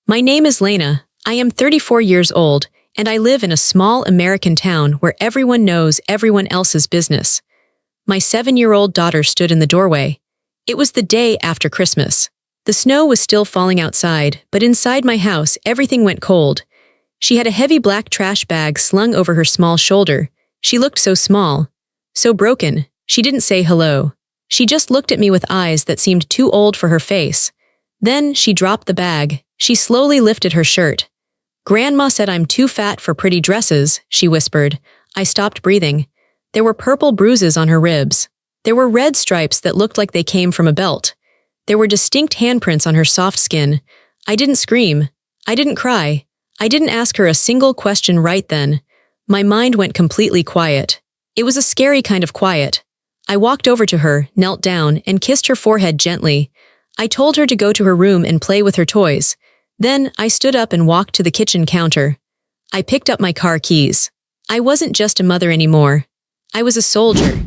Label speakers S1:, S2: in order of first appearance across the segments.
S1: My name is Lena. I am 34 years old, and I live in a small American town where everyone knows everyone else's business. My 7-year-old daughter stood in the doorway. It was the day after Christmas. The snow was still falling outside, but inside my house everything went cold. She had a heavy black trash bag slung over her small shoulder. She looked so small, so broken. She didn't say hello. She just looked at me with eyes that seemed too old for her face. Then she dropped the bag. She slowly lifted her shirt. "Grandma said I'm too fat for pretty dresses," she whispered. I stopped breathing. There were purple bruises on her ribs. There were red stripes that looked like they came from a belt. There were distinct handprints on her soft skin. I didn't scream. I didn't cry. I didn't ask her a single question right then. My mind went completely quiet. It was a scary kind of quiet. I walked over to her, knelt down, and kissed her forehead gently. I told her to go to her room and play with her toys. Then I stood up and walked to the kitchen counter. I picked up my car keys. I wasn't just a mother anymore. I was a soldier.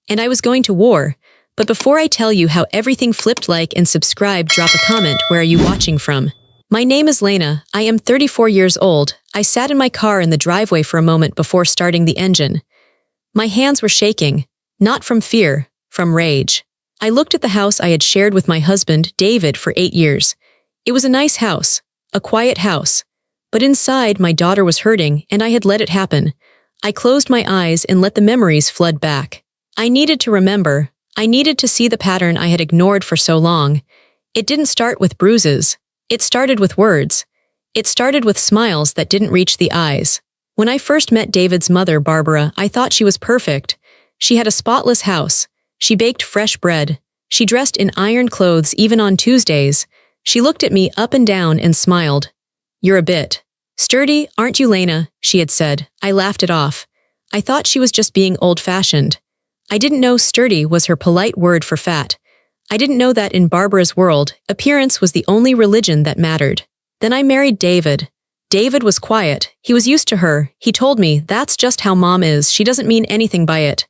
S1: And I was going to war. But before I tell you how everything flipped, like and subscribe, drop a comment. Where are you watching from? My name is Lena. I am 34 years old. I sat in my car in the driveway for a moment before starting the engine. My hands were shaking, not from fear, from rage. I looked at the house I had shared with my husband, David, for 8 years. It was a nice house, a quiet house. But inside, my daughter was hurting, and I had let it happen. I closed my eyes and let the memories flood back. I needed to remember. I needed to see the pattern I had ignored for so long. It didn't start with bruises. It started with words. It started with smiles that didn't reach the eyes. When I first met David's mother, Barbara, I thought she was perfect. She had a spotless house. She baked fresh bread. She dressed in ironed clothes even on Tuesdays. She looked at me up and down and smiled. "You're a bit sturdy, aren't you, Lena?" she had said. I laughed it off. I thought she was just being old-fashioned. I didn't know sturdy was her polite word for fat. I didn't know that in Barbara's world, appearance was the only religion that mattered. Then I married David. David was quiet. He was used to her. He told me, "That's just how mom is. She doesn't mean anything by it."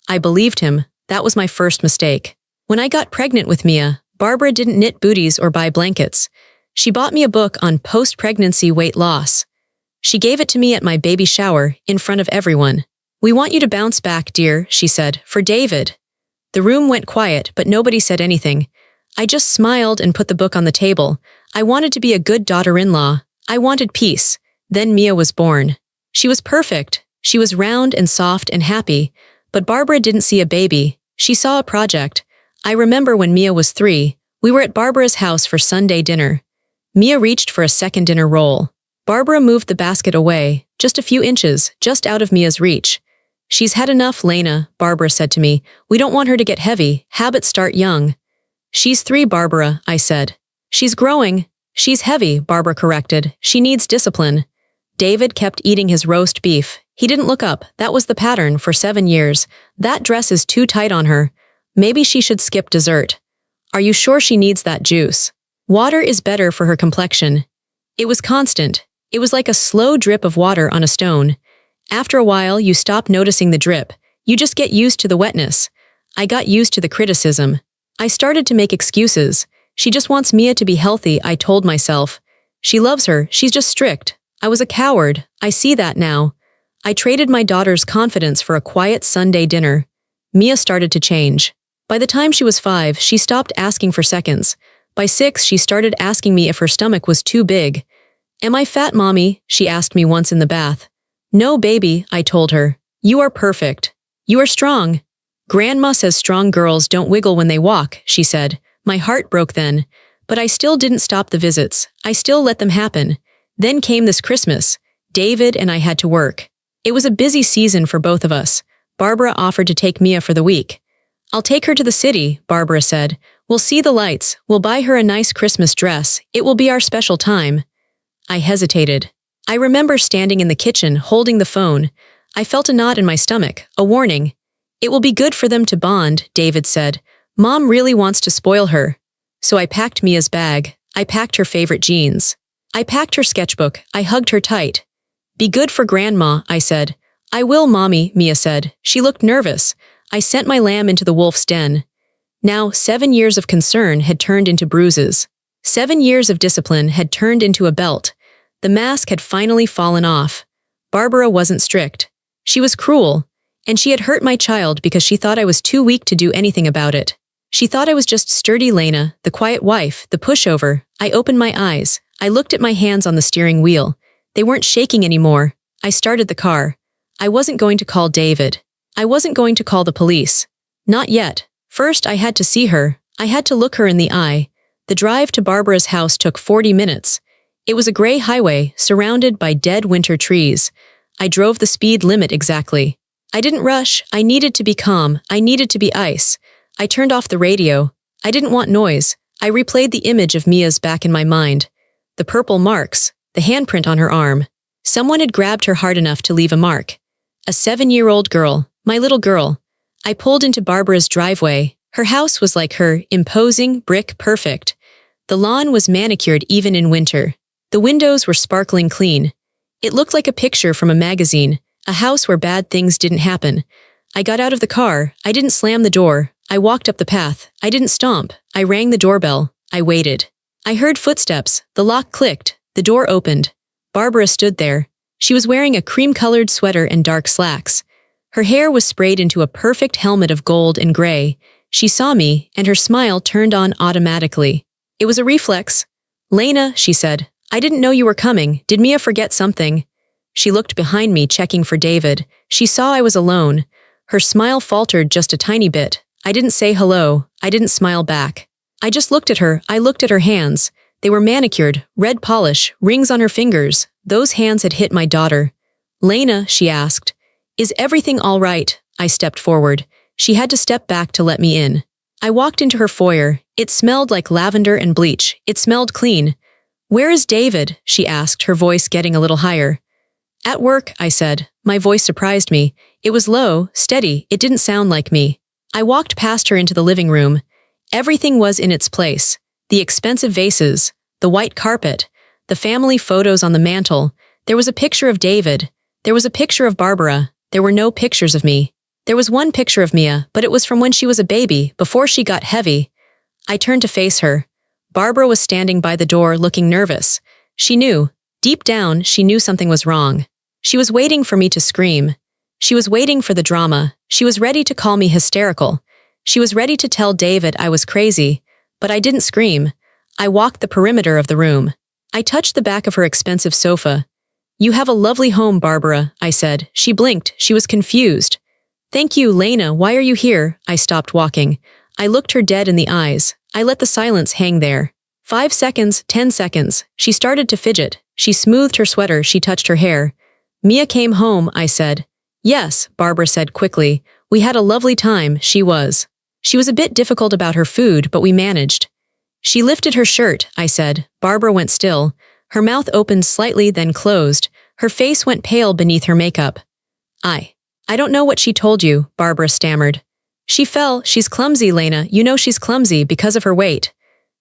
S1: I believed him. That was my first mistake. When I got pregnant with Mia, Barbara didn't knit booties or buy blankets. She bought me a book on post-pregnancy weight loss. She gave it to me at my baby shower, in front of everyone. "We want you to bounce back, dear," she said, "for David." The room went quiet, but nobody said anything. I just smiled and put the book on the table. I wanted to be a good daughter-in-law. I wanted peace. Then Mia was born. She was perfect. She was round and soft and happy. But Barbara didn't see a baby. She saw a project. I remember when Mia was 3, we were at Barbara's house for Sunday dinner. Mia reached for a second dinner roll. Barbara moved the basket away, just a few inches, just out of Mia's reach. "She's had enough, Lena," Barbara said to me. "We don't want her to get heavy. Habits start young." "She's 3, Barbara," I said. "She's growing." "She's heavy," Barbara corrected. "She needs discipline." David kept eating his roast beef. He didn't look up. That was the pattern for 7 years. "That dress is too tight on her. Maybe she should skip dessert." "Are you sure she needs that juice?" "Water is better for her complexion." It was constant. It was like a slow drip of water on a stone. After a while, you stop noticing the drip. You just get used to the wetness. I got used to the criticism. I started to make excuses. "She just wants Mia to be healthy," I told myself. "She loves her, she's just strict." I was a coward. I see that now. I traded my daughter's confidence for a quiet Sunday dinner. Mia started to change. By the time she was 5, she stopped asking for seconds. By 6, she started asking me if her stomach was too big. "Am I fat, Mommy?" she asked me once in the bath. "No, baby," I told her. "You are perfect. You are strong." "Grandma says strong girls don't wiggle when they walk," she said. My heart broke then. But I still didn't stop the visits. I still let them happen. Then came this Christmas. David and I had to work. It was a busy season for both of us. Barbara offered to take Mia for the week. "I'll take her to the city," Barbara said. "We'll see the lights. We'll buy her a nice Christmas dress. It will be our special time." I hesitated. I remember standing in the kitchen, holding the phone. I felt a knot in my stomach, a warning. "It will be good for them to bond," David said. "Mom really wants to spoil her." So I packed Mia's bag. I packed her favorite jeans. I packed her sketchbook. I hugged her tight. "Be good for Grandma," I said. "I will, Mommy," Mia said. She looked nervous. I sent my lamb into the wolf's den. Now, 7 years of concern had turned into bruises. 7 years of discipline had turned into a belt. The mask had finally fallen off. Barbara wasn't strict. She was cruel, and she had hurt my child because she thought I was too weak to do anything about it. She thought I was just sturdy Lena, the quiet wife, the pushover. I opened my eyes. I looked at my hands on the steering wheel. They weren't shaking anymore. I started the car. I wasn't going to call David. I wasn't going to call the police. Not yet. First, I had to see her. I had to look her in the eye. The drive to Barbara's house took 40 minutes. It was a gray highway, surrounded by dead winter trees. I drove the speed limit exactly. I didn't rush. I needed to be calm. I needed to be ice. I turned off the radio. I didn't want noise. I replayed the image of Mia's back in my mind. The purple marks, the handprint on her arm. Someone had grabbed her hard enough to leave a mark. A 7-year-old girl, my little girl. I pulled into Barbara's driveway. Her house was like her, imposing, brick perfect. The lawn was manicured even in winter. The windows were sparkling clean. It looked like a picture from a magazine, a house where bad things didn't happen. I got out of the car. I didn't slam the door. I walked up the path. I didn't stomp. I rang the doorbell. I waited. I heard footsteps. The lock clicked. The door opened. Barbara stood there. She was wearing a cream-colored sweater and dark slacks. Her hair was sprayed into a perfect helmet of gold and gray. She saw me, and her smile turned on automatically. It was a reflex. "Lena," she said, "I didn't know you were coming. Did Mia forget something?" She looked behind me, checking for David. She saw I was alone. Her smile faltered just a tiny bit. I didn't say hello. I didn't smile back. I just looked at her. I looked at her hands. They were manicured, red polish, rings on her fingers. Those hands had hit my daughter. "Lena," she asked, "is everything all right?" I stepped forward. She had to step back to let me in. I walked into her foyer. It smelled like lavender and bleach. It smelled clean. "Where is David?" she asked, her voice getting a little higher. "At work," I said. My voice surprised me. It was low, steady. It didn't sound like me. I walked past her into the living room. Everything was in its place. The expensive vases, the white carpet, the family photos on the mantel. There was a picture of David. There was a picture of Barbara. There were no pictures of me. There was one picture of Mia, but it was from when she was a baby, before she got heavy. I turned to face her. Barbara was standing by the door, looking nervous. She knew. Deep down, she knew something was wrong. She was waiting for me to scream. She was waiting for the drama. She was ready to call me hysterical. She was ready to tell David I was crazy. But I didn't scream. I walked the perimeter of the room. I touched the back of her expensive sofa. "You have a lovely home, Barbara," I said. She blinked. She was confused. "Thank you, Lena. Why are you here?" I stopped walking. I looked her dead in the eyes. I let the silence hang there. 5 seconds, 10 seconds. She started to fidget. She smoothed her sweater. She touched her hair. "Mia came home," I said. "Yes," Barbara said quickly. "We had a lovely time." She was a bit difficult about her food, but we managed. "She lifted her shirt," I said. Barbara went still. Her mouth opened slightly, then closed. Her face went pale beneath her makeup. I don't know what she told you," Barbara stammered. "She fell. She's clumsy, Lena. You know she's clumsy because of her weight."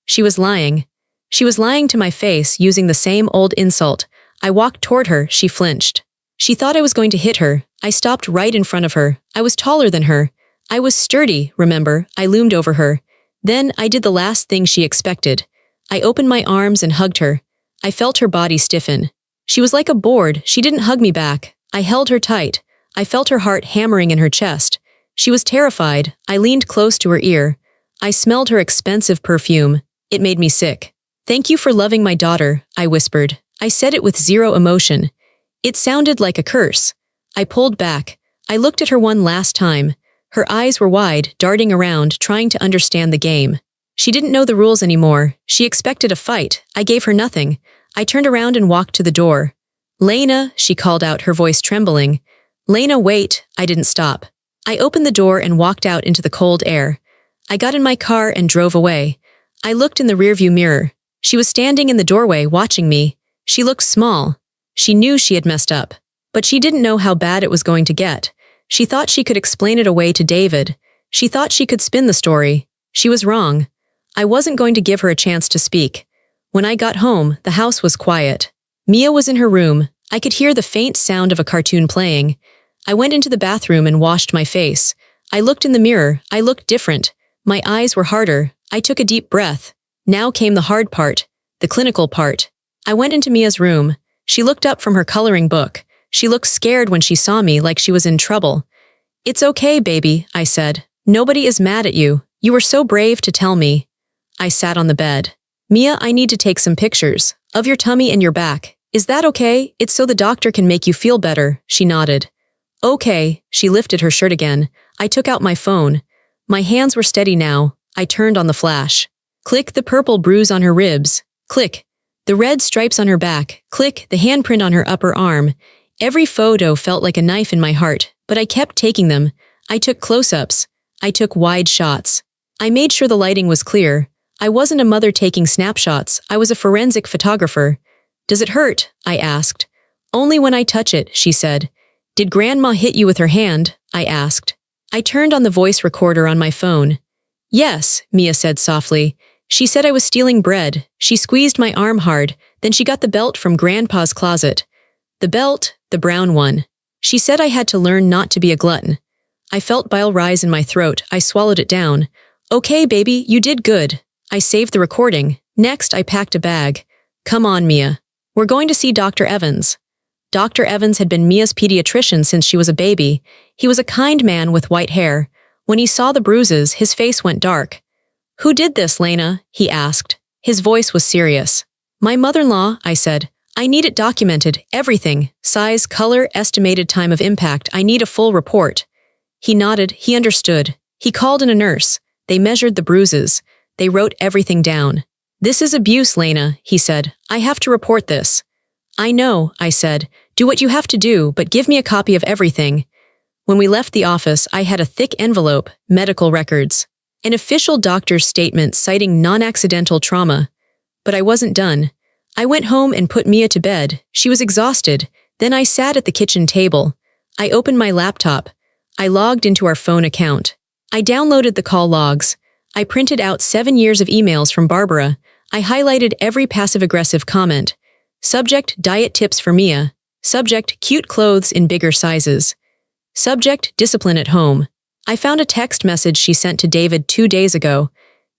S1: She was lying. She was lying to my face, using the same old insult. I walked toward her. She flinched. She thought I was going to hit her. I stopped right in front of her. I was taller than her. I was sturdy, remember? I loomed over her. Then I did the last thing she expected. I opened my arms and hugged her. I felt her body stiffen. She was like a board. She didn't hug me back. I held her tight. I felt her heart hammering in her chest. She was terrified. I leaned close to her ear. I smelled her expensive perfume. It made me sick. "Thank you for loving my daughter," I whispered. I said it with zero emotion. It sounded like a curse. I pulled back. I looked at her one last time. Her eyes were wide, darting around, trying to understand the game. She didn't know the rules anymore. She expected a fight. I gave her nothing. I turned around and walked to the door. "Lena," she called out, her voice trembling. "Lena, wait." I didn't stop. I opened the door and walked out into the cold air. I got in my car and drove away. I looked in the rearview mirror. She was standing in the doorway, watching me. She looked small. She knew she had messed up. But she didn't know how bad it was going to get. She thought she could explain it away to David. She thought she could spin the story. She was wrong. I wasn't going to give her a chance to speak. When I got home, the house was quiet. Mia was in her room. I could hear the faint sound of a cartoon playing. I went into the bathroom and washed my face. I looked in the mirror. I looked different. My eyes were harder. I took a deep breath. Now came the hard part, the clinical part. I went into Mia's room. She looked up from her coloring book. She looked scared when she saw me, like she was in trouble. "It's okay, baby," I said. "Nobody is mad at you. You were so brave to tell me." I sat on the bed. "Mia, I need to take some pictures of your tummy and your back. Is that okay? It's so the doctor can make you feel better." She nodded. "Okay." She lifted her shirt again. I took out my phone. My hands were steady now. I turned on the flash. Click the purple bruise on her ribs. Click. The red stripes on her back. Click the handprint on her upper arm. Every photo felt like a knife in my heart, but I kept taking them. I took close-ups. I took wide shots. I made sure the lighting was clear. I wasn't a mother taking snapshots. I was a forensic photographer. "Does it hurt?" I asked. "Only when I touch it," she said. "Did Grandma hit you with her hand?" I asked. I turned on the voice recorder on my phone. "Yes," Mia said softly. "She said I was stealing bread. She squeezed my arm hard, then she got the belt from Grandpa's closet. The belt, the brown one. She said I had to learn not to be a glutton." I felt bile rise in my throat. I swallowed it down. "Okay, baby, you did good." I saved the recording. Next, I packed a bag. "Come on, Mia. We're going to see Dr. Evans." Dr. Evans had been Mia's pediatrician since she was a baby. He was a kind man with white hair. When he saw the bruises, his face went dark. "Who did this, Lena?" he asked. His voice was serious. "My mother-in-law," I said. "I need it documented, everything. Size, color, estimated time of impact. I need a full report." He nodded. He understood. He called in a nurse. They measured the bruises. They wrote everything down. "This is abuse, Lena," he said. "I have to report this." "I know," I said. "Do what you have to do, but give me a copy of everything." When we left the office, I had a thick envelope, medical records. An official doctor's statement citing non-accidental trauma. But I wasn't done. I went home and put Mia to bed. She was exhausted. Then I sat at the kitchen table. I opened my laptop. I logged into our phone account. I downloaded the call logs. I printed out 7 years of emails from Barbara. I highlighted every passive-aggressive comment. Subject, diet tips for Mia. Subject, cute clothes in bigger sizes. Subject, discipline at home. I found a text message she sent to David 2 days ago.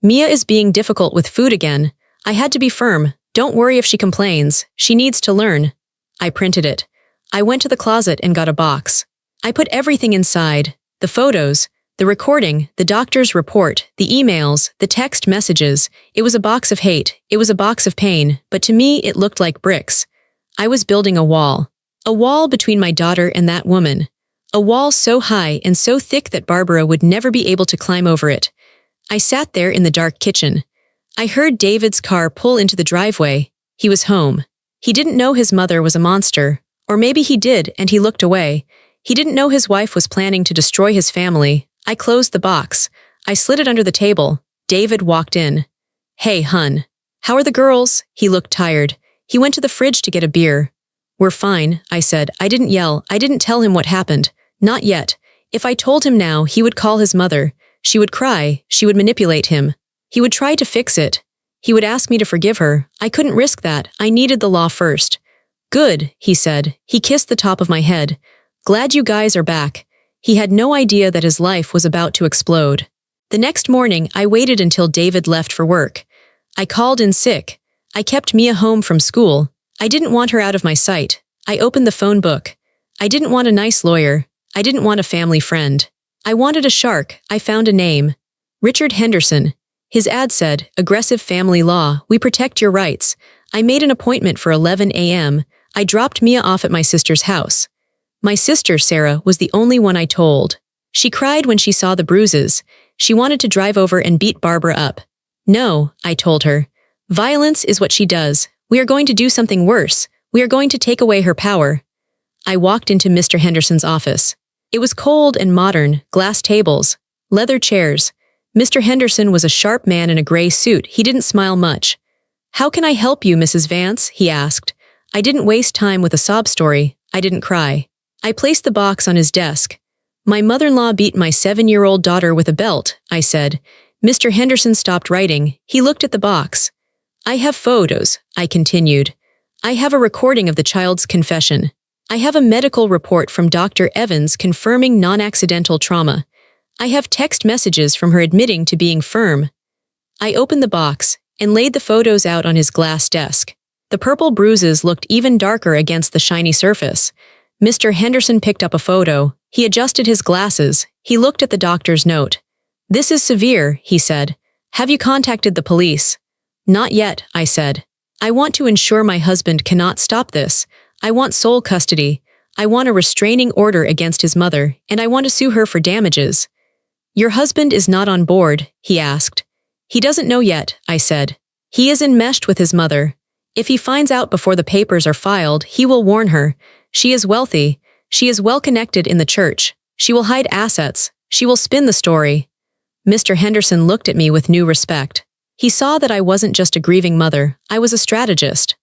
S1: "Mia is being difficult with food again. I had to be firm. Don't worry if she complains. She needs to learn." I printed it. I went to the closet and got a box. I put everything inside. The photos, the recording, the doctor's report, the emails, the text messages. It was a box of hate. It was a box of pain, but to me it looked like bricks. I was building a wall. A wall between my daughter and that woman. A wall so high and so thick that Barbara would never be able to climb over it. I sat there in the dark kitchen. I heard David's car pull into the driveway. He was home. He didn't know his mother was a monster. Or maybe he did, and he looked away. He didn't know his wife was planning to destroy his family. I closed the box. I slid it under the table. David walked in. "Hey, hun. How are the girls?" He looked tired. He went to the fridge to get a beer. "We're fine," I said. I didn't yell. I didn't tell him what happened. Not yet. If I told him now, he would call his mother. She would cry. She would manipulate him. He would try to fix it. He would ask me to forgive her. I couldn't risk that. I needed the law first. "Good," he said. He kissed the top of my head. "Glad you guys are back." He had no idea that his life was about to explode. The next morning, I waited until David left for work. I called in sick. I kept Mia home from school. I didn't want her out of my sight. I opened the phone book. I didn't want a nice lawyer. I didn't want a family friend. I wanted a shark. I found a name. Richard Henderson. His ad said, "Aggressive family law. We protect your rights." I made an appointment for 11 a.m. I dropped Mia off at my sister's house. My sister, Sarah, was the only one I told. She cried when she saw the bruises. She wanted to drive over and beat Barbara up. "No," I told her. "Violence is what she does. We are going to do something worse. We are going to take away her power." I walked into Mr. Henderson's office. It was cold and modern, glass tables, leather chairs. Mr. Henderson was a sharp man in a gray suit. He didn't smile much. "How can I help you, Mrs. Vance?" he asked. I didn't waste time with a sob story. I didn't cry. I placed the box on his desk. "My mother-in-law beat my 7-year-old daughter with a belt," I said. Mr. Henderson stopped writing. He looked at the box. "I have photos," I continued. "I have a recording of the child's confession. I have a medical report from Dr. Evans confirming non-accidental trauma. I have text messages from her admitting to being firm." I opened the box. and laid the photos out on his glass desk. The purple bruises looked even darker against the shiny surface. Mr. Henderson picked up a photo. He adjusted his glasses. He looked at the doctor's note. "This is severe," he said. "Have you contacted the police?" "Not yet," I said. "I want to ensure my husband cannot stop this. I want sole custody. I want a restraining order against his mother, and I want to sue her for damages." "Your husband is not on board?" he asked. "He doesn't know yet," I said. "He is enmeshed with his mother. If he finds out before the papers are filed, he will warn her. She is wealthy. She is well-connected in the church. She will hide assets. She will spin the story." Mr. Henderson looked at me with new respect. He saw that I wasn't just a grieving mother, I was a strategist.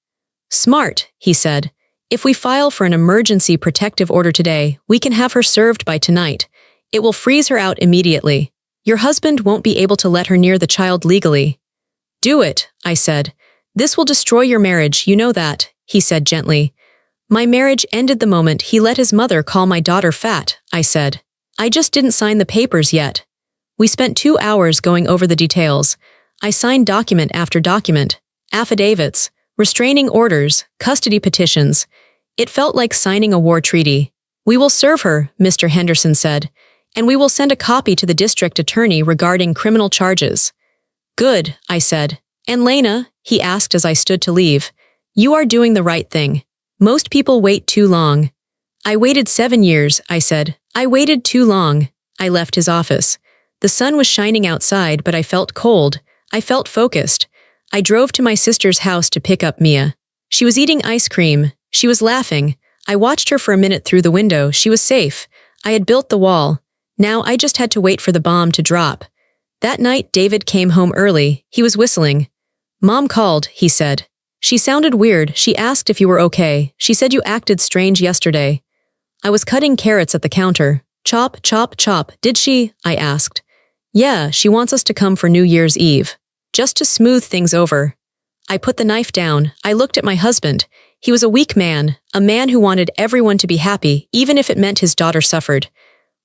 S1: "Smart," he said. "If we file for an emergency protective order today, we can have her served by tonight. It will freeze her out immediately. Your husband won't be able to let her near the child legally." "Do it," I said. "This will destroy your marriage, you know that," he said gently. "My marriage ended the moment he let his mother call my daughter fat," I said. "I just didn't sign the papers yet." We spent 2 hours going over the details. I signed document after document, affidavits, restraining orders, custody petitions. It felt like signing a war treaty. "We will serve her," Mr. Henderson said, "and we will send a copy to the district attorney regarding criminal charges." "Good," I said. "And Lena," he asked as I stood to leave, "you are doing the right thing. Most people wait too long." "I waited 7 years," I said. "I waited too long." I left his office. The sun was shining outside, but I felt cold. I felt focused. I drove to my sister's house to pick up Mia. She was eating ice cream. She was laughing. I watched her for a minute through the window. She was safe. I had built the wall. Now I just had to wait for the bomb to drop. That night, David came home early. He was whistling. "Mom called," he said. "She sounded weird. She asked if you were okay. She said you acted strange yesterday." I was cutting carrots at the counter. "Chop, chop, chop. Did she?" I asked. "Yeah, she wants us to come for New Year's Eve. Just to smooth things over." I put the knife down. I looked at my husband. He was a weak man, a man who wanted everyone to be happy, even if it meant his daughter suffered.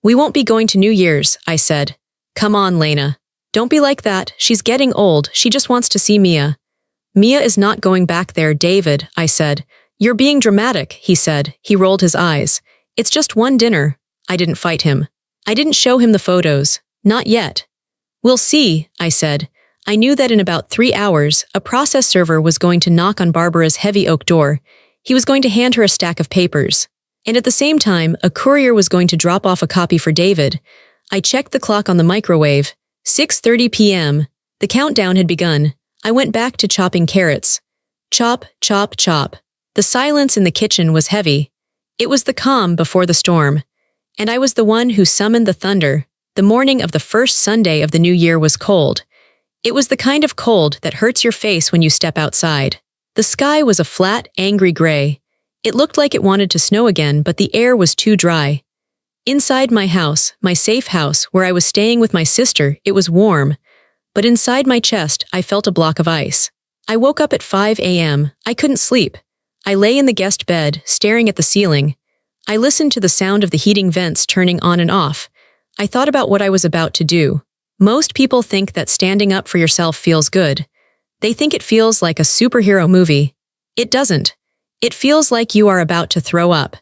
S1: "We won't be going to New Year's," I said. "Come on, Lena. Don't be like that. She's getting old. She just wants to see Mia." "Mia is not going back there, David," I said. "You're being dramatic," he said. He rolled his eyes. "It's just one dinner." I didn't fight him. I didn't show him the photos. Not yet. "We'll see," I said. I knew that in about 3 hours, a process server was going to knock on Barbara's heavy oak door. He was going to hand her a stack of papers. And at the same time, a courier was going to drop off a copy for David. I checked the clock on the microwave. 6:30 p.m. The countdown had begun. I went back to chopping carrots. Chop, chop, chop. The silence in the kitchen was heavy. It was the calm before the storm. And I was the one who summoned the thunder. The morning of the first Sunday of the new year was cold. It was the kind of cold that hurts your face when you step outside. The sky was a flat, angry gray. It looked like it wanted to snow again, but the air was too dry. Inside my house, my safe house, where I was staying with my sister, it was warm. But inside my chest, I felt a block of ice. I woke up at 5 a.m. I couldn't sleep. I lay in the guest bed, staring at the ceiling. I listened to the sound of the heating vents turning on and off. I thought about what I was about to do. Most people think that standing up for yourself feels good. They think it feels like a superhero movie. It doesn't. It feels like you are about to throw up.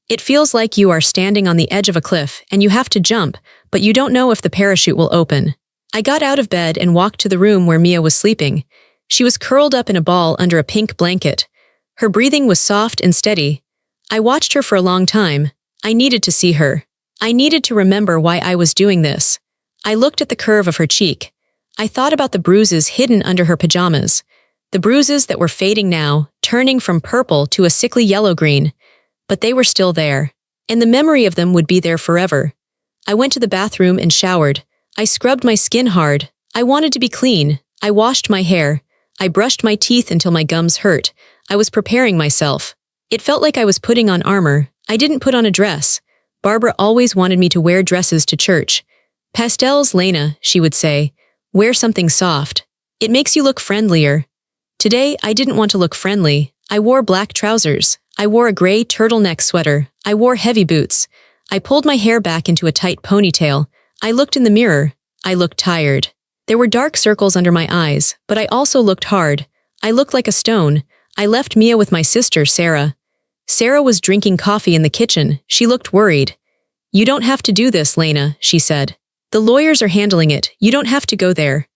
S1: It feels like you are standing on the edge of a cliff and you have to jump, but you don't know if the parachute will open. I got out of bed and walked to the room where Mia was sleeping. She was curled up in a ball under a pink blanket. Her breathing was soft and steady. I watched her for a long time. I needed to see her. I needed to remember why I was doing this. I looked at the curve of her cheek. I thought about the bruises hidden under her pajamas. The bruises that were fading now, turning from purple to a sickly yellow-green. But they were still there. And the memory of them would be there forever. I went to the bathroom and showered. I scrubbed my skin hard. I wanted to be clean. I washed my hair. I brushed my teeth until my gums hurt. I was preparing myself. It felt like I was putting on armor. I didn't put on a dress. Barbara always wanted me to wear dresses to church. "Pastels, Lena," she would say. "Wear something soft. It makes you look friendlier." Today, I didn't want to look friendly. I wore black trousers. I wore a gray turtleneck sweater. I wore heavy boots. I pulled my hair back into a tight ponytail. I looked in the mirror. I looked tired. There were dark circles under my eyes, but I also looked hard. I looked like a stone. I left Mia with my sister, Sarah. Sarah was drinking coffee in the kitchen. She looked worried. "You don't have to do this, Lena," she said. "The lawyers are handling it. You don't have to go there."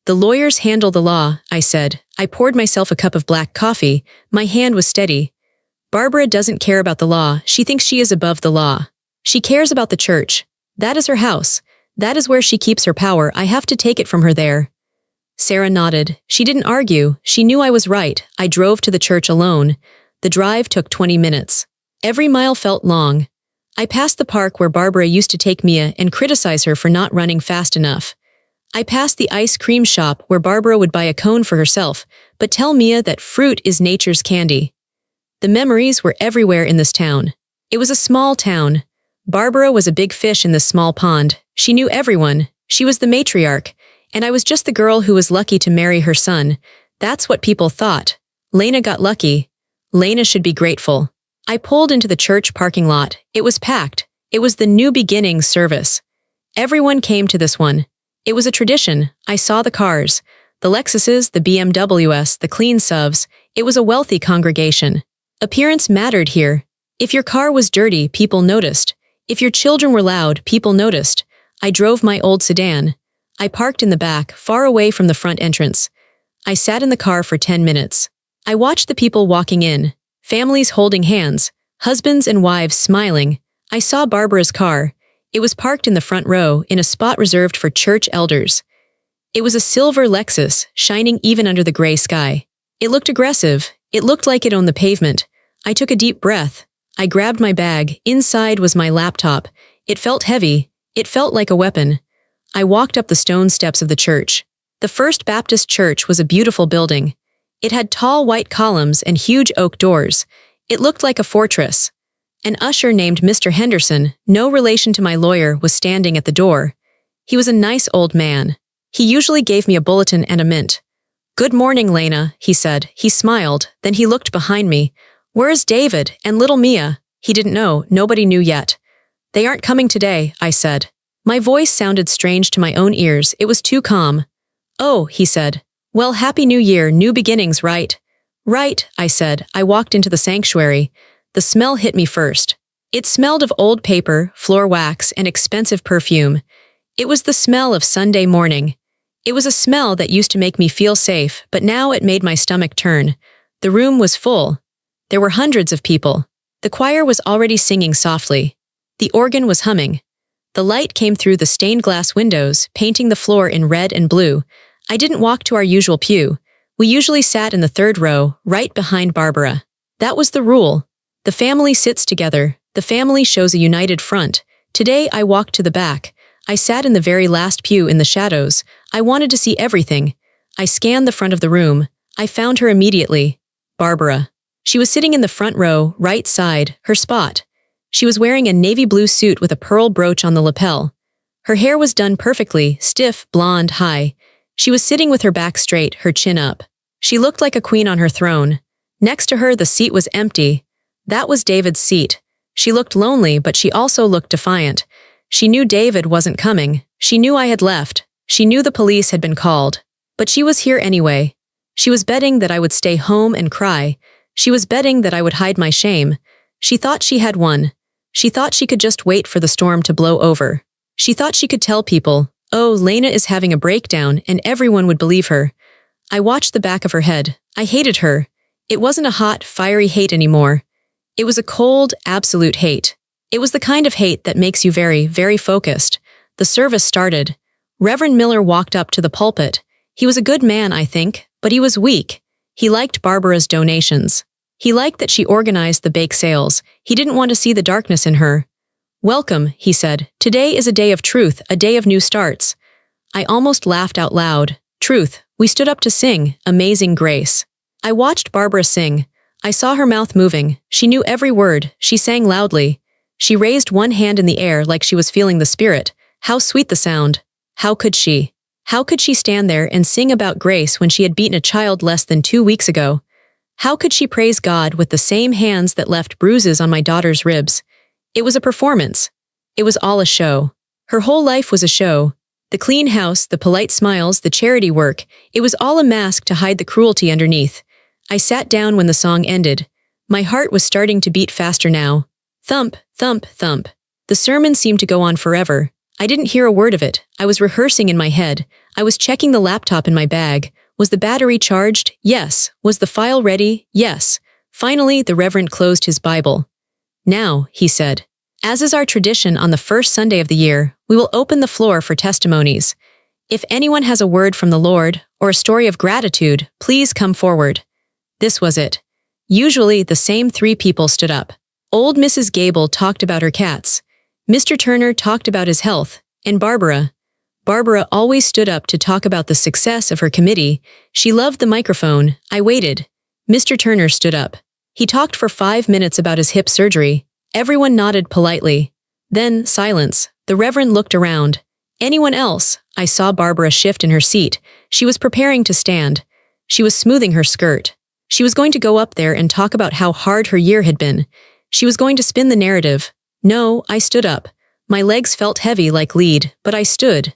S1: "The lawyers handle the law," I said. I poured myself a cup of black coffee. My hand was steady. "Barbara doesn't care about the law. She thinks she is above the law. She cares about the church. That is her house. That is where she keeps her power. I have to take it from her there." Sarah nodded. She didn't argue. She knew I was right. I drove to the church alone. The drive took 20 minutes. Every mile felt long. I passed the park where Barbara used to take Mia and criticize her for not running fast enough. I passed the ice cream shop where Barbara would buy a cone for herself, but tell Mia that fruit is nature's candy. The memories were everywhere in this town. It was a small town. Barbara was a big fish in this small pond. She knew everyone. She was the matriarch, and I was just the girl who was lucky to marry her son. That's what people thought. Lena got lucky. Lena should be grateful. I pulled into the church parking lot. It was packed. It was the New Beginnings service. Everyone came to this one. It was a tradition. I saw the cars. The Lexuses, the BMWs, the clean SUVs. It was a wealthy congregation. Appearance mattered here. If your car was dirty, people noticed. If your children were loud, people noticed. I drove my old sedan. I parked in the back, far away from the front entrance. I sat in the car for 10 minutes. I watched the people walking in. Families holding hands, husbands and wives smiling. I saw Barbara's car. It was parked in the front row, in a spot reserved for church elders. It was a silver Lexus, shining even under the gray sky. It looked aggressive. It looked like it owned the pavement. I took a deep breath. I grabbed my bag. Inside was my laptop. It felt heavy. It felt like a weapon. I walked up the stone steps of the church. The First Baptist Church was a beautiful building. It had tall white columns and huge oak doors. It looked like a fortress. An usher named Mr. Henderson, no relation to my lawyer, was standing at the door. He was a nice old man. He usually gave me a bulletin and a mint. "Good morning, Lena," he said. He smiled, then he looked behind me. "Where is David and little Mia?" He didn't know. Nobody knew yet. "They aren't coming today," I said. My voice sounded strange to my own ears. It was too calm. "Oh," he said. "Well, Happy New Year, new beginnings, right?" "Right," I said. I walked into the sanctuary. The smell hit me first. It smelled of old paper, floor wax, and expensive perfume. It was the smell of Sunday morning. It was a smell that used to make me feel safe, but now it made my stomach turn. The room was full. There were hundreds of people. The choir was already singing softly. The organ was humming. The light came through the stained glass windows, painting the floor in red and blue. I didn't walk to our usual pew. We usually sat in the third row, right behind Barbara. That was the rule. The family sits together. The family shows a united front. Today I walked to the back. I sat in the very last pew in the shadows. I wanted to see everything. I scanned the front of the room. I found her immediately. Barbara. She was sitting in the front row, right side, her spot. She was wearing a navy blue suit with a pearl brooch on the lapel. Her hair was done perfectly, stiff, blonde, high. She was sitting with her back straight, her chin up. She looked like a queen on her throne. Next to her, the seat was empty. That was David's seat. She looked lonely, but she also looked defiant. She knew David wasn't coming. She knew I had left. She knew the police had been called. But she was here anyway. She was betting that I would stay home and cry. She was betting that I would hide my shame. She thought she had won. She thought she could just wait for the storm to blow over. She thought she could tell people, "Oh, Lena is having a breakdown," and everyone would believe her. I watched the back of her head. I hated her. It wasn't a hot, fiery hate anymore. It was a cold, absolute hate. It was the kind of hate that makes you very, very focused. The service started. Reverend Miller walked up to the pulpit. He was a good man, I think, but he was weak. He liked Barbara's donations. He liked that she organized the bake sales. He didn't want to see the darkness in her. "Welcome," he said. "Today is a day of truth, a day of new starts." I almost laughed out loud. Truth. We stood up to sing, Amazing Grace. I watched Barbara sing. I saw her mouth moving. She knew every word. She sang loudly. She raised one hand in the air like she was feeling the Spirit. How sweet the sound. How could she? How could she stand there and sing about grace when she had beaten a child less than 2 weeks ago? How could she praise God with the same hands that left bruises on my daughter's ribs? It was a performance. It was all a show. Her whole life was a show. The clean house, the polite smiles, the charity work, it was all a mask to hide the cruelty underneath. I sat down when the song ended. My heart was starting to beat faster now. Thump, thump, thump. The sermon seemed to go on forever. I didn't hear a word of it. I was rehearsing in my head. I was checking the laptop in my bag. Was the battery charged? Yes. Was the file ready? Yes. Finally, the Reverend closed his Bible. Now, he said, as is our tradition on the first Sunday of the year, we will open the floor for testimonies. If anyone has a word from the Lord or a story of gratitude, please come forward. This was it. Usually, the same three people stood up. Old Mrs. Gable talked about her cats. Mr. Turner talked about his health, and Barbara always stood up to talk about the success of her committee. She loved the microphone. I waited. Mr. Turner stood up. He talked for 5 minutes about his hip surgery. Everyone nodded politely. Then, silence. The Reverend looked around. Anyone else? I saw Barbara shift in her seat. She was preparing to stand. She was smoothing her skirt. She was going to go up there and talk about how hard her year had been. She was going to spin the narrative. No, I stood up. My legs felt heavy like lead, but I stood.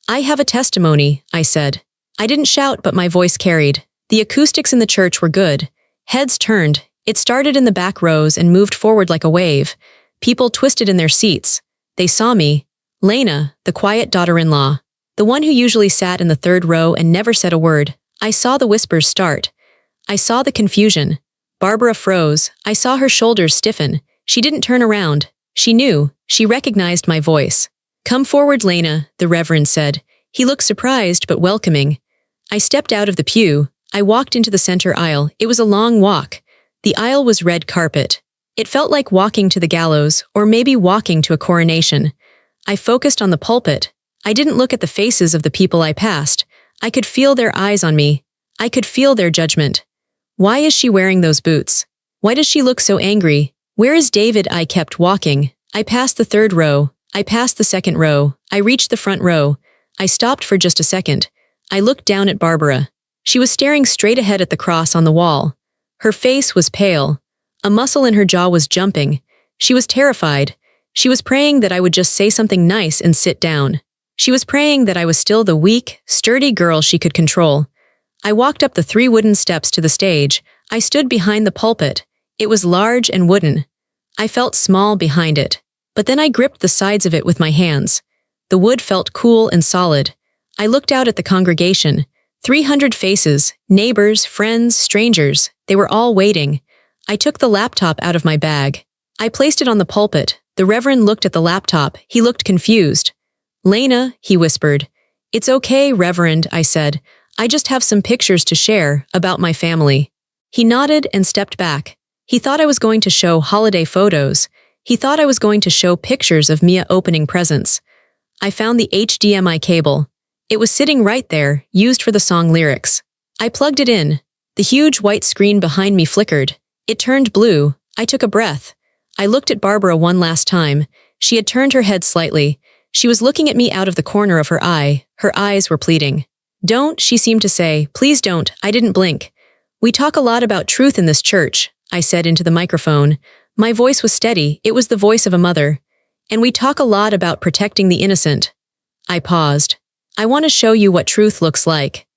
S1: I have a testimony, I said. I didn't shout, but my voice carried. The acoustics in the church were good. Heads turned. It started in the back rows and moved forward like a wave. People twisted in their seats. They saw me. Lena, the quiet daughter-in-law. The one who usually sat in the third row and never said a word. I saw the whispers start. I saw the confusion. Barbara froze. I saw her shoulders stiffen. She didn't turn around. She knew. She recognized my voice. Come forward, Lena, the Reverend said. He looked surprised but welcoming. I stepped out of the pew. I walked into the center aisle. It was a long walk. The aisle was red carpet. It felt like walking to the gallows, or maybe walking to a coronation. I focused on the pulpit. I didn't look at the faces of the people I passed. I could feel their eyes on me. I could feel their judgment. Why is she wearing those boots? Why does she look so angry? Where is David? I kept walking. I passed the third row. I passed the second row. I reached the front row. I stopped for just a second. I looked down at Barbara. She was staring straight ahead at the cross on the wall. Her face was pale. A muscle in her jaw was jumping. She was terrified. She was praying that I would just say something nice and sit down. She was praying that I was still the weak, sturdy girl she could control. I walked up the 3 wooden steps to the stage. I stood behind the pulpit. It was large and wooden. I felt small behind it. But then I gripped the sides of it with my hands. The wood felt cool and solid. I looked out at the congregation. 300 faces, neighbors, friends, strangers. They were all waiting. I took the laptop out of my bag. I placed it on the pulpit. The Reverend looked at the laptop. He looked confused. Lena, he whispered. It's okay, Reverend, I said. I just have some pictures to share about my family. He nodded and stepped back. He thought I was going to show holiday photos. He thought I was going to show pictures of Mia opening presents. I found the HDMI cable. It was sitting right there, used for the song lyrics. I plugged it in. The huge white screen behind me flickered. It turned blue. I took a breath. I looked at Barbara one last time. She had turned her head slightly. She was looking at me out of the corner of her eye. Her eyes were pleading. Don't, she seemed to say. Please don't. I didn't blink. We talk a lot about truth in this church, I said into the microphone. My voice was steady. It was the voice of a mother. And we talk a lot about protecting the innocent. I paused. I want to show you what truth looks like.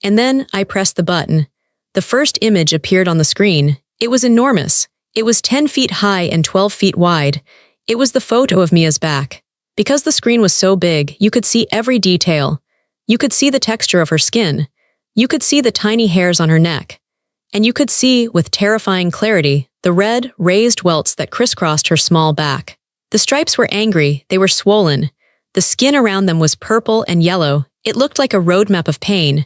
S1: And then I pressed the button. The first image appeared on the screen. It was enormous. It was 10 feet high and 12 feet wide. It was the photo of Mia's back. Because the screen was so big, you could see every detail. You could see the texture of her skin. You could see the tiny hairs on her neck. And you could see, with terrifying clarity, the red, raised welts that crisscrossed her small back. The stripes were angry. They were swollen. The skin around them was purple and yellow. It looked like a roadmap of pain.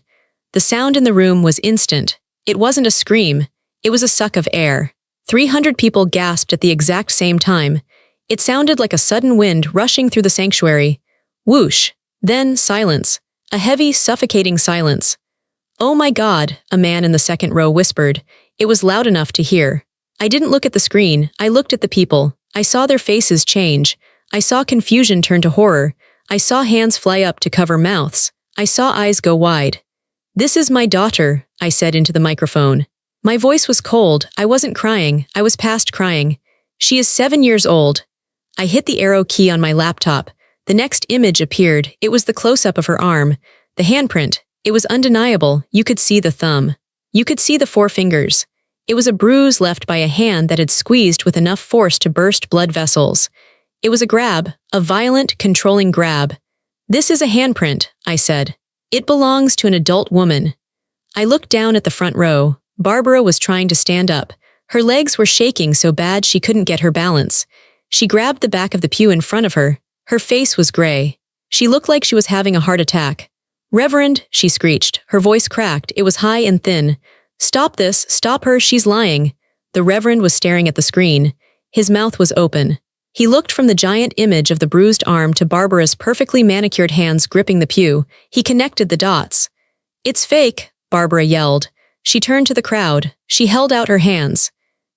S1: The sound in the room was instant. It wasn't a scream. It was a suck of air. 300 people gasped at the exact same time. It sounded like a sudden wind rushing through the sanctuary. Whoosh. Then silence. A heavy, suffocating silence. Oh my God, a man in the second row whispered. It was loud enough to hear. I didn't look at the screen. I looked at the people. I saw their faces change. I saw confusion turn to horror. I saw hands fly up to cover mouths. I saw eyes go wide. This is my daughter, I said into the microphone. My voice was cold. I wasn't crying. I was past crying. She is 7 years old. I hit the arrow key on my laptop. The next image appeared. It was the close-up of her arm. The handprint. It was undeniable. You could see the thumb. You could see the 4 fingers. It was a bruise left by a hand that had squeezed with enough force to burst blood vessels. It was a grab, a violent, controlling grab. "This is a handprint," I said. "It belongs to an adult woman." I looked down at the front row. Barbara was trying to stand up. Her legs were shaking so bad she couldn't get her balance. She grabbed the back of the pew in front of her. Her face was gray. She looked like she was having a heart attack. "Reverend," she screeched. Her voice cracked. It was high and thin. "Stop this! Stop her! She's lying!" The Reverend was staring at the screen. His mouth was open. He looked from the giant image of the bruised arm to Barbara's perfectly manicured hands gripping the pew. He connected the dots. "It's fake," Barbara yelled. She turned to the crowd. She held out her hands.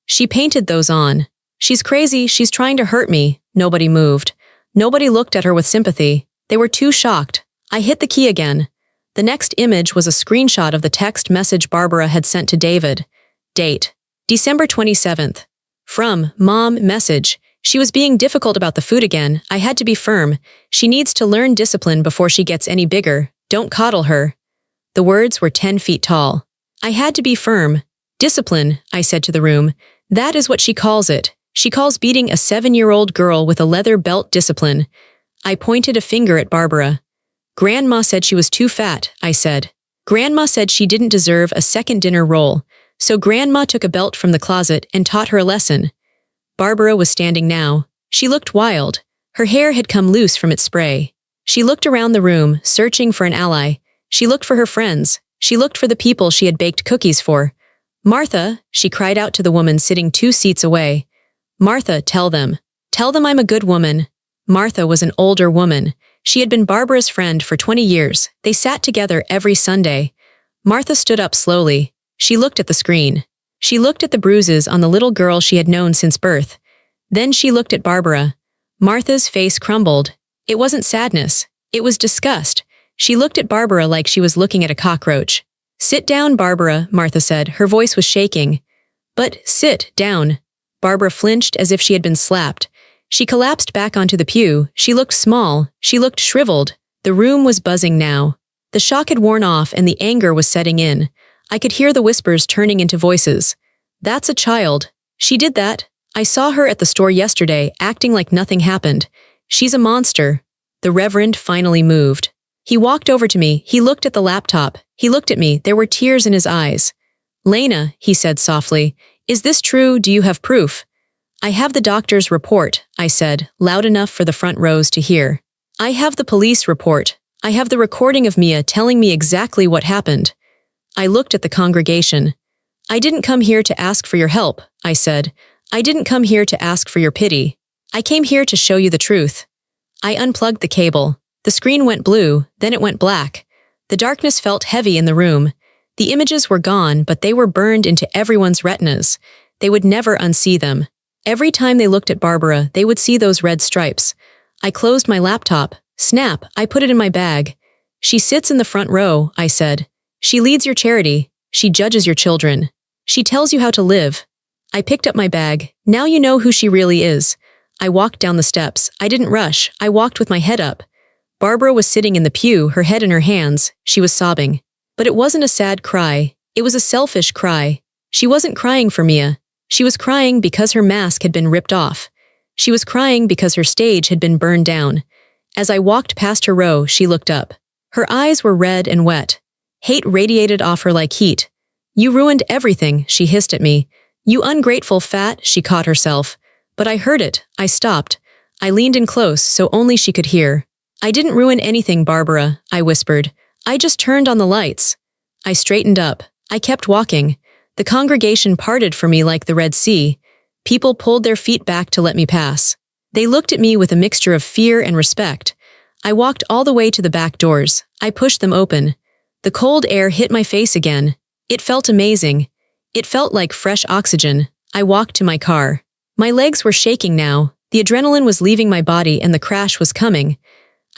S1: "She painted those on. She's crazy. She's trying to hurt me." Nobody moved. Nobody looked at her with sympathy. They were too shocked. I hit the key again. The next image was a screenshot of the text message Barbara had sent to David. Date: December 27th. From Mom, message. She was being difficult about the food again. I had to be firm. She needs to learn discipline before she gets any bigger. Don't coddle her. The words were 10 feet tall. I had to be firm. Discipline, I said to the room. That is what she calls it. She calls beating a 7-year-old girl with a leather belt discipline. I pointed a finger at Barbara. Grandma said she was too fat, I said. Grandma said she didn't deserve a second dinner roll. So Grandma took a belt from the closet and taught her a lesson. Barbara was standing now. She looked wild. Her hair had come loose from its spray. She looked around the room, searching for an ally. She looked for her friends. She looked for the people she had baked cookies for. Martha, she cried out to the woman sitting 2 seats away. Martha, tell them. Tell them I'm a good woman. Martha was an older woman. She had been Barbara's friend for 20 years. They sat together every Sunday. Martha stood up slowly. She looked at the screen. She looked at the bruises on the little girl she had known since birth. Then she looked at Barbara. Martha's face crumbled. It wasn't sadness. It was disgust. She looked at Barbara like she was looking at a cockroach. Sit down, Barbara, Martha said. Her voice was shaking. But sit down. Barbara flinched as if she had been slapped. She collapsed back onto the pew. She looked small. She looked shriveled. The room was buzzing now. The shock had worn off and the anger was setting in. I could hear the whispers turning into voices. That's a child. She did that. I saw her at the store yesterday, acting like nothing happened. She's a monster. The Reverend finally moved. He walked over to me. He looked at the laptop. He looked at me. There were tears in his eyes. Lena, he said softly, is this true? Do you have proof? I have the doctor's report, I said, loud enough for the front rows to hear. I have the police report. I have the recording of Mia telling me exactly what happened. I looked at the congregation. I didn't come here to ask for your help, I said. I didn't come here to ask for your pity. I came here to show you the truth. I unplugged the cable. The screen went blue, then it went black. The darkness felt heavy in the room. The images were gone, but they were burned into everyone's retinas. They would never unsee them. Every time they looked at Barbara, they would see those red stripes. I closed my laptop. Snap, I put it in my bag. She sits in the front row, I said. She leads your charity. She judges your children. She tells you how to live. I picked up my bag. Now you know who she really is. I walked down the steps. I didn't rush. I walked with my head up. Barbara was sitting in the pew, her head in her hands. She was sobbing. But it wasn't a sad cry. It was a selfish cry. She wasn't crying for Mia. She was crying because her mask had been ripped off. She was crying because her stage had been burned down. As I walked past her row, she looked up. Her eyes were red and wet. Hate radiated off her like heat. You ruined everything, she hissed at me. You ungrateful fat, she caught herself. But I heard it. I stopped. I leaned in close so only she could hear. I didn't ruin anything, Barbara, I whispered. I just turned on the lights. I straightened up. I kept walking. The congregation parted for me like the Red Sea. People pulled their feet back to let me pass. They looked at me with a mixture of fear and respect. I walked all the way to the back doors. I pushed them open. The cold air hit my face again. It felt amazing. It felt like fresh oxygen. I walked to my car. My legs were shaking now. The adrenaline was leaving my body and the crash was coming.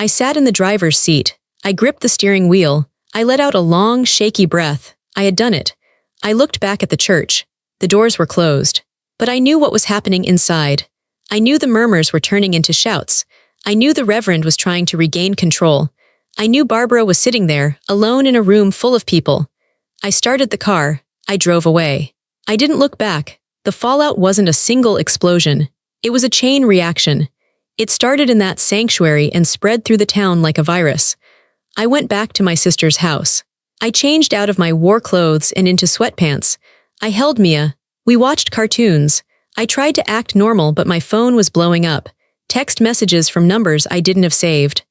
S1: I sat in the driver's seat. I gripped the steering wheel. I let out a long, shaky breath. I had done it. I looked back at the church. The doors were closed. But I knew what was happening inside. I knew the murmurs were turning into shouts. I knew the Reverend was trying to regain control. I knew Barbara was sitting there, alone in a room full of people. I started the car. I drove away. I didn't look back. The fallout wasn't a single explosion. It was a chain reaction. It started in that sanctuary and spread through the town like a virus. I went back to my sister's house. I changed out of my war clothes and into sweatpants. I held Mia. We watched cartoons. I tried to act normal, but my phone was blowing up. Text messages from numbers I didn't have saved.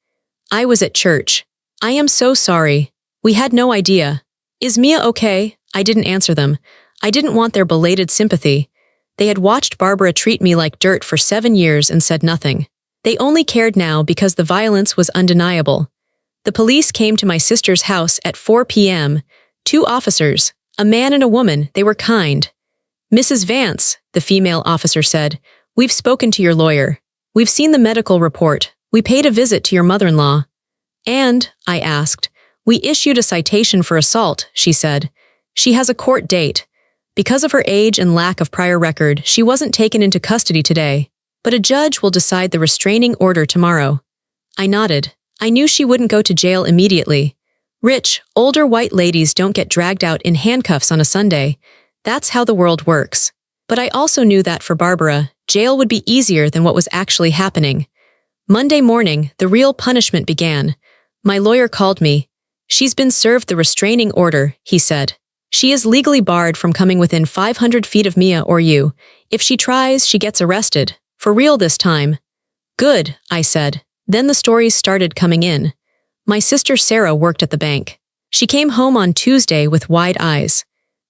S1: I was at church. I am so sorry. We had no idea. Is Mia okay? I didn't answer them. I didn't want their belated sympathy. They had watched Barbara treat me like dirt for 7 years and said nothing. They only cared now because the violence was undeniable. The police came to my sister's house at 4 p.m. 2 officers, a man and a woman. They were kind. Mrs. Vance, the female officer said, "We've spoken to your lawyer. We've seen the medical report. We paid a visit to your mother-in-law." "And?" I asked. "We issued a citation for assault," she said. "She has a court date. Because of her age and lack of prior record, she wasn't taken into custody today. But a judge will decide the restraining order tomorrow." I nodded. I knew she wouldn't go to jail immediately. Rich, older white ladies don't get dragged out in handcuffs on a Sunday. That's how the world works. But I also knew that for Barbara, jail would be easier than what was actually happening. Monday morning, the real punishment began. My lawyer called me. "She's been served the restraining order," he said. "She is legally barred from coming within 500 feet of Mia or you. If she tries, she gets arrested. For real this time." "Good," I said. Then the stories started coming in. My sister Sarah worked at the bank. She came home on Tuesday with wide eyes.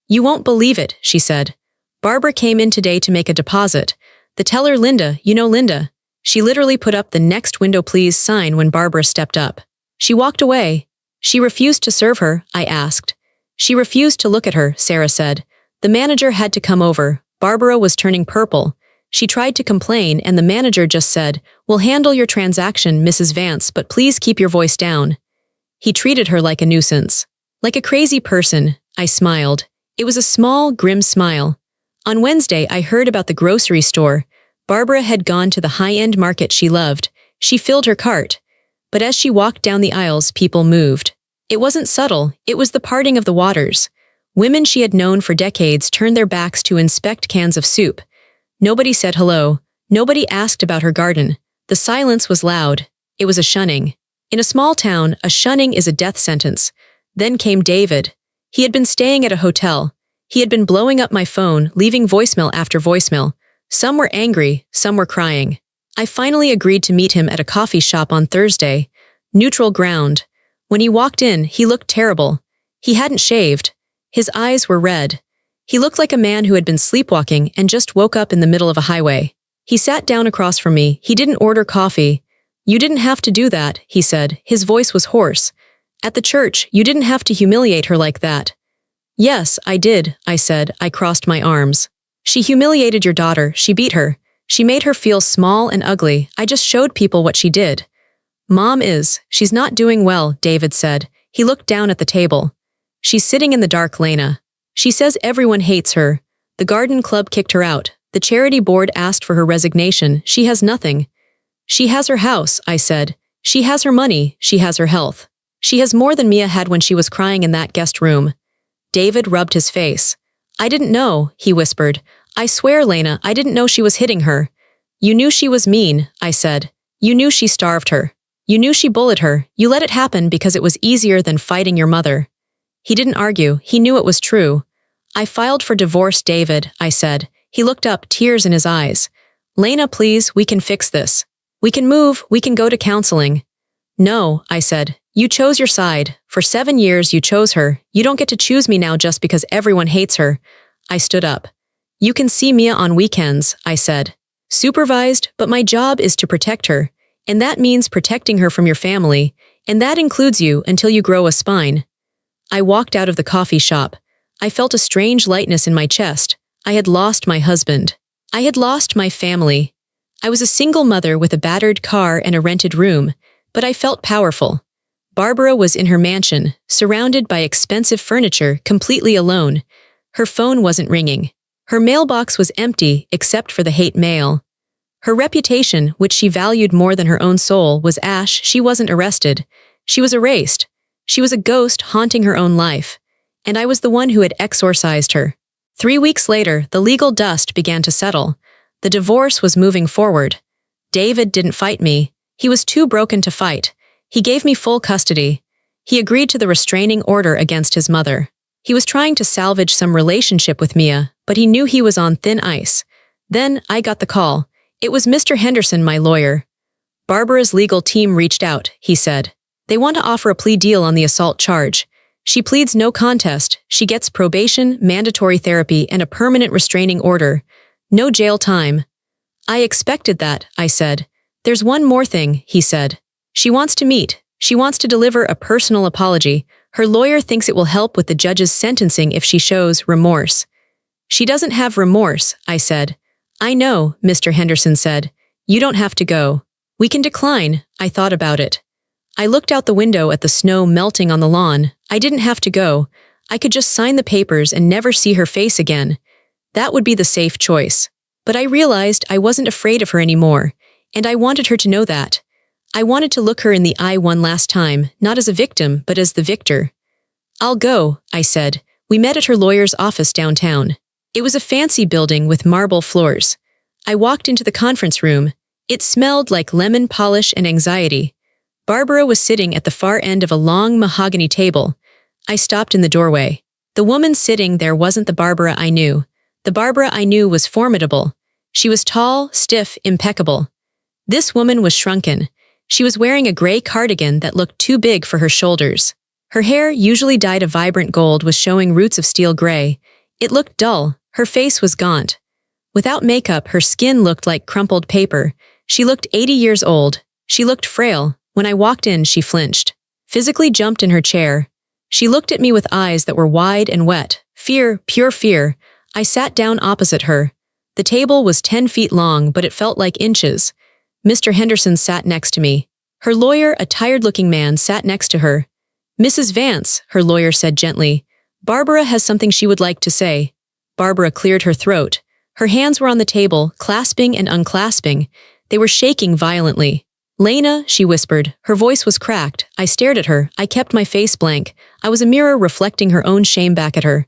S1: "You won't believe it," she said. "Barbara came in today to make a deposit. The teller Linda, you know Linda. She literally put up the 'next window please' sign when Barbara stepped up. She walked away. She refused to serve her," I asked. "She refused to look at her," Sarah said. "The manager had to come over. Barbara was turning purple. She tried to complain and the manager just said, 'We'll handle your transaction, Mrs. Vance, but please keep your voice down.' He treated her like a nuisance. Like a crazy person," I smiled. It was a small, grim smile. On Wednesday, I heard about the grocery store. Barbara had gone to the high-end market she loved. She filled her cart. But as she walked down the aisles, people moved. It wasn't subtle, it was the parting of the waters. Women she had known for decades turned their backs to inspect cans of soup. Nobody said hello. Nobody asked about her garden. The silence was loud. It was a shunning. In a small town, a shunning is a death sentence. Then came David. He had been staying at a hotel. He had been blowing up my phone, leaving voicemail after voicemail. Some were angry, some were crying. I finally agreed to meet him at a coffee shop on Thursday. Neutral ground. When he walked in, he looked terrible. He hadn't shaved. His eyes were red. He looked like a man who had been sleepwalking and just woke up in the middle of a highway. He sat down across from me. He didn't order coffee. "You didn't have to do that," he said. His voice was hoarse. "At the church, you didn't have to humiliate her like that." "Yes, I did," I said. I crossed my arms. "She humiliated your daughter. She beat her. She made her feel small and ugly. I just showed people what she did." She's not doing well," David said. He looked down at the table. "She's sitting in the dark, Lena. She says everyone hates her. The garden club kicked her out. The charity board asked for her resignation. She has nothing." "She has her house," I said. "She has her money. She has her health. She has more than Mia had when she was crying in that guest room." David rubbed his face. "I didn't know," he whispered. "I swear, Lena, I didn't know she was hitting her." "You knew she was mean," I said. "You knew she starved her. You knew she bullied her. You let it happen because it was easier than fighting your mother." He didn't argue. He knew it was true. "I filed for divorce, David," I said. He looked up, tears in his eyes. "Lena, please, we can fix this. We can move, we can go to counseling." "No," I said. "You chose your side. For 7 years, you chose her. You don't get to choose me now just because everyone hates her." I stood up. "You can see Mia on weekends," I said. "Supervised, but my job is to protect her. And that means protecting her from your family. And that includes you until you grow a spine." I walked out of the coffee shop. I felt a strange lightness in my chest. I had lost my husband. I had lost my family. I was a single mother with a battered car and a rented room, but I felt powerful. Barbara was in her mansion, surrounded by expensive furniture, completely alone. Her phone wasn't ringing. Her mailbox was empty except for the hate mail. Her reputation, which she valued more than her own soul, was ash. She wasn't arrested. She was erased. She was a ghost haunting her own life. And I was the one who had exorcised her. 3 weeks later, the legal dust began to settle. The divorce was moving forward. David didn't fight me. He was too broken to fight. He gave me full custody. He agreed to the restraining order against his mother. He was trying to salvage some relationship with Mia, but he knew he was on thin ice. Then I got the call. It was Mr. Henderson, my lawyer. Barbara's legal team reached out, he said. They want to offer a plea deal on the assault charge. She pleads no contest. She gets probation, mandatory therapy, and a permanent restraining order. No jail time. I expected that, I said. There's one more thing, he said. She wants to meet. She wants to deliver a personal apology. Her lawyer thinks it will help with the judge's sentencing if she shows remorse. She doesn't have remorse, I said. I know, Mr. Henderson said. You don't have to go. We can decline. I thought about it. I looked out the window at the snow melting on the lawn. I didn't have to go. I could just sign the papers and never see her face again. That would be the safe choice. But I realized I wasn't afraid of her anymore, and I wanted her to know that. I wanted to look her in the eye one last time, not as a victim, but as the victor. I'll go, I said. We met at her lawyer's office downtown. It was a fancy building with marble floors. I walked into the conference room. It smelled like lemon polish and anxiety. Barbara was sitting at the far end of a long mahogany table. I stopped in the doorway. The woman sitting there wasn't the Barbara I knew. The Barbara I knew was formidable. She was tall, stiff, impeccable. This woman was shrunken. She was wearing a gray cardigan that looked too big for her shoulders. Her hair, usually dyed a vibrant gold, was showing roots of steel gray. It looked dull. Her face was gaunt. Without makeup, her skin looked like crumpled paper. She looked 80 years old. She looked frail. When I walked in, she flinched, physically jumped in her chair. She looked at me with eyes that were wide and wet. Fear, pure fear. I sat down opposite her. The table was 10 feet long, but it felt like inches. Mr. Henderson sat next to me. Her lawyer, a tired-looking man, sat next to her. Mrs. Vance, her lawyer said gently, Barbara has something she would like to say. Barbara cleared her throat. Her hands were on the table, clasping and unclasping. They were shaking violently. Lena, she whispered. Her voice was cracked. I stared at her. I kept my face blank. I was a mirror reflecting her own shame back at her.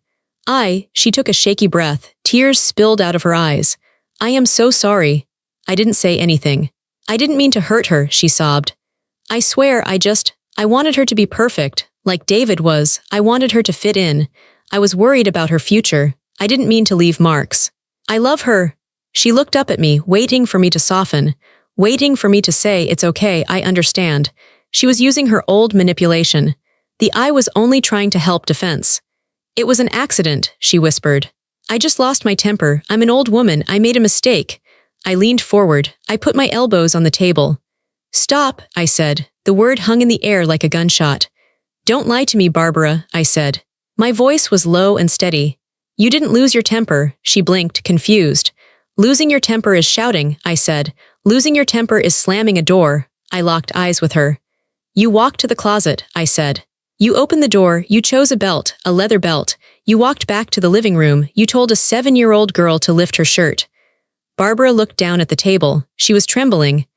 S1: She took a shaky breath. Tears spilled out of her eyes. I am so sorry. I didn't say anything. I didn't mean to hurt her, she sobbed. I swear, I wanted her to be perfect, like David was. I wanted her to fit in. I was worried about her future. I didn't mean to leave marks. I love her. She looked up at me, waiting for me to soften, waiting for me to say, it's okay, I understand. She was using her old manipulation. The I was only trying to help defense. It was an accident, she whispered. I just lost my temper. I'm an old woman. I made a mistake. I leaned forward. I put my elbows on the table. Stop, I said. The word hung in the air like a gunshot. Don't lie to me, Barbara, I said. My voice was low and steady. You didn't lose your temper, she blinked, confused. Losing your temper is shouting, I said. Losing your temper is slamming a door. I locked eyes with her. You walked to the closet, I said. You opened the door, you chose a belt, a leather belt. You walked back to the living room. You told a 7-year-old girl to lift her shirt. Barbara looked down at the table. She was trembling.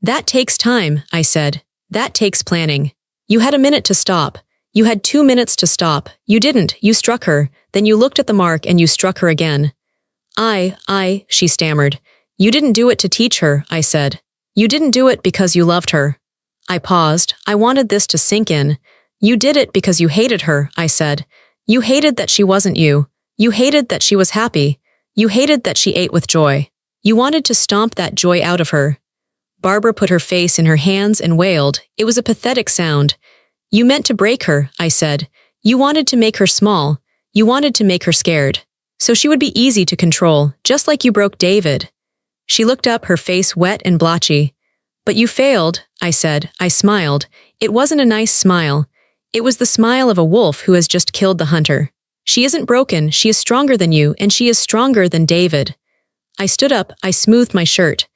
S1: That takes time, I said. That takes planning. You had a minute to stop. You had 2 minutes to stop. You didn't. You struck her. Then you looked at the mark and you struck her again. She stammered. You didn't do it to teach her, I said. You didn't do it because you loved her. I paused. I wanted this to sink in. You did it because you hated her, I said. You hated that she wasn't you. You hated that she was happy. You hated that she ate with joy. You wanted to stomp that joy out of her. Barbara put her face in her hands and wailed. It was a pathetic sound. You meant to break her, I said. You wanted to make her small. You wanted to make her scared. So she would be easy to control, just like you broke David. She looked up, her face wet and blotchy. But you failed, I said. I smiled. It wasn't a nice smile. It was the smile of a wolf who has just killed the hunter. She isn't broken, she is stronger than you, and she is stronger than David. I stood up, I smoothed my shirt.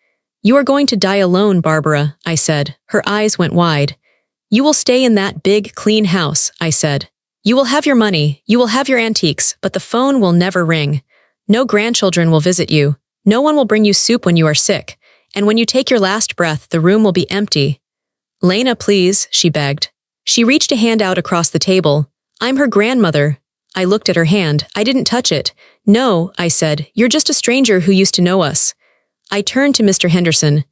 S1: You are going to die alone, Barbara, I said. Her eyes went wide. You will stay in that big, clean house, I said. You will have your money, you will have your antiques, but the phone will never ring. No grandchildren will visit you. No one will bring you soup when you are sick. And when you take your last breath, the room will be empty. Lena, please, she begged. She reached a hand out across the table. I'm her grandmother. I looked at her hand. I didn't touch it. No, I said, you're just a stranger who used to know us. I turned to Mr. Henderson.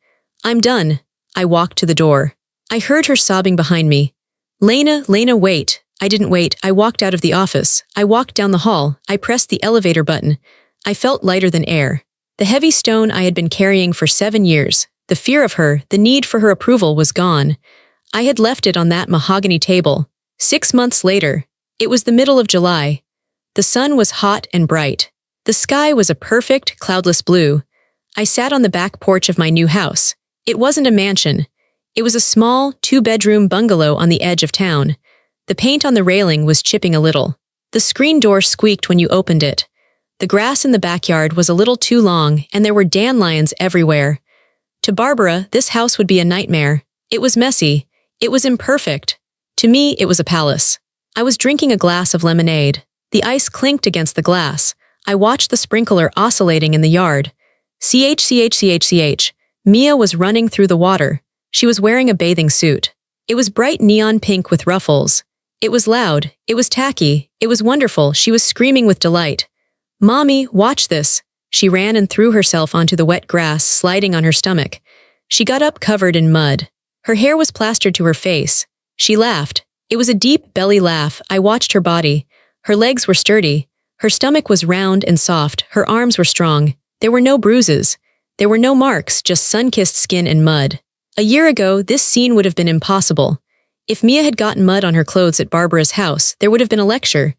S1: I'm done. I walked to the door. I heard her sobbing behind me. Lena, wait. I didn't wait. I walked out of the office. I walked down the hall. I pressed the elevator button. I felt lighter than air. The heavy stone I had been carrying for 7 years, the fear of her, the need for her approval was gone. I had left it on that mahogany table. 6 months later, it was the middle of July. The sun was hot and bright. The sky was a perfect, cloudless blue. I sat on the back porch of my new house. It wasn't a mansion. It was a small, 2-bedroom bungalow on the edge of town. The paint on the railing was chipping a little. The screen door squeaked when you opened it. The grass in the backyard was a little too long, and there were dandelions everywhere. To Barbara, this house would be a nightmare. It was messy. It was imperfect. To me, it was a palace. I was drinking a glass of lemonade. The ice clinked against the glass. I watched the sprinkler oscillating in the yard. Ch. Mia was running through the water. She was wearing a bathing suit. It was bright neon pink with ruffles. It was loud. It was tacky. It was wonderful. She was screaming with delight. Mommy, watch this. She ran and threw herself onto the wet grass, sliding on her stomach. She got up covered in mud. Her hair was plastered to her face. She laughed. It was a deep belly laugh. I watched her body. Her legs were sturdy. Her stomach was round and soft. Her arms were strong. There were no bruises. There were no marks, just sun-kissed skin and mud. A year ago, this scene would have been impossible. If Mia had gotten mud on her clothes at Barbara's house, there would have been a lecture.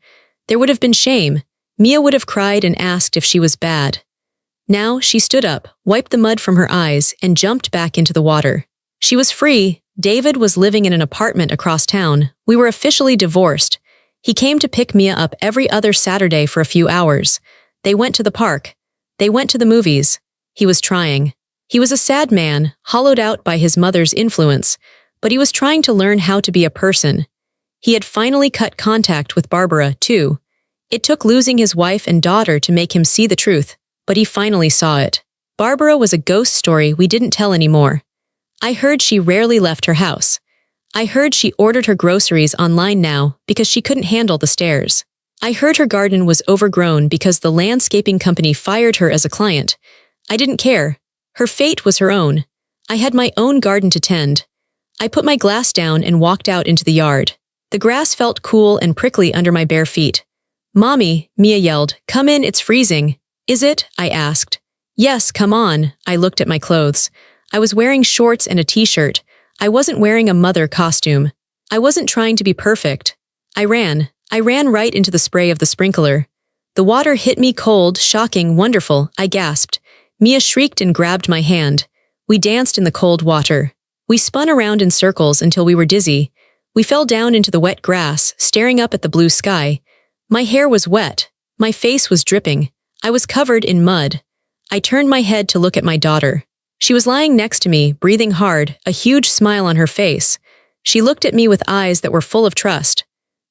S1: There would have been shame. Mia would have cried and asked if she was bad. Now, she stood up, wiped the mud from her eyes, and jumped back into the water. She was free. David was living in an apartment across town. We were officially divorced. He came to pick Mia up every other Saturday for a few hours. They went to the park. They went to the movies. He was trying. He was a sad man, hollowed out by his mother's influence, but he was trying to learn how to be a person. He had finally cut contact with Barbara, too. It took losing his wife and daughter to make him see the truth, but he finally saw it. Barbara was a ghost story we didn't tell anymore. I heard she rarely left her house. I heard she ordered her groceries online now because she couldn't handle the stairs. I heard her garden was overgrown because the landscaping company fired her as a client. I didn't care. Her fate was her own. I had my own garden to tend. I put my glass down and walked out into the yard. The grass felt cool and prickly under my bare feet. Mommy, Mia yelled, come in, it's freezing. Is it? I asked. Yes, come on. I looked at my clothes. I was wearing shorts and a t-shirt. I wasn't wearing a mother costume. I wasn't trying to be perfect. I ran right into the spray of the sprinkler. The water hit me cold, shocking, wonderful, I gasped. Mia shrieked and grabbed my hand. We danced in the cold water. We spun around in circles until we were dizzy. We fell down into the wet grass, staring up at the blue sky. My hair was wet. My face was dripping. I was covered in mud. I turned my head to look at my daughter. She was lying next to me, breathing hard, a huge smile on her face. She looked at me with eyes that were full of trust.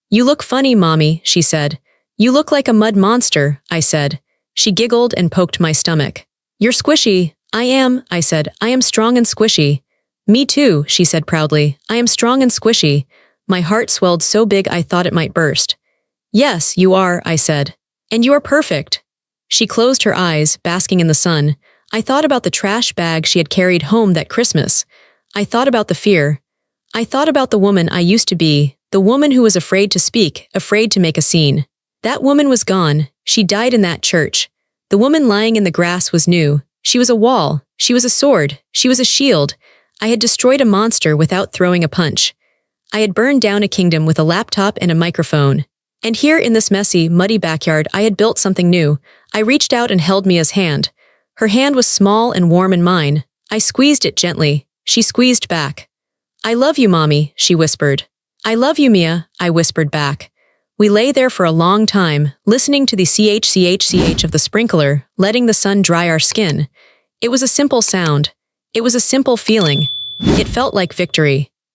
S1: You look funny, Mommy, she said. You look like a mud monster, I said. She giggled and poked my stomach. You're squishy. I am, I said. I am strong and squishy. Me too, she said proudly. I am strong and squishy. My heart swelled so big I thought it might burst. Yes, you are, I said. And you are perfect. She closed her eyes, basking in the sun. I thought about the trash bag she had carried home that Christmas. I thought about the fear. I thought about the woman I used to be, the woman who was afraid to speak, afraid to make a scene. That woman was gone. She died in that church. The woman lying in the grass was new. She was a wall. She was a sword. She was a shield. I had destroyed a monster without throwing a punch. I had burned down a kingdom with a laptop and a microphone. And here in this messy, muddy backyard, I had built something new. I reached out and held Mia's hand. Her hand was small and warm in mine. I squeezed it gently. She squeezed back. I love you, Mommy, she whispered. I love you, Mia, I whispered back. We lay there for a long time, listening to the ch of the sprinkler, letting the sun dry our skin. It was a simple sound. It was a simple feeling. It felt like victory.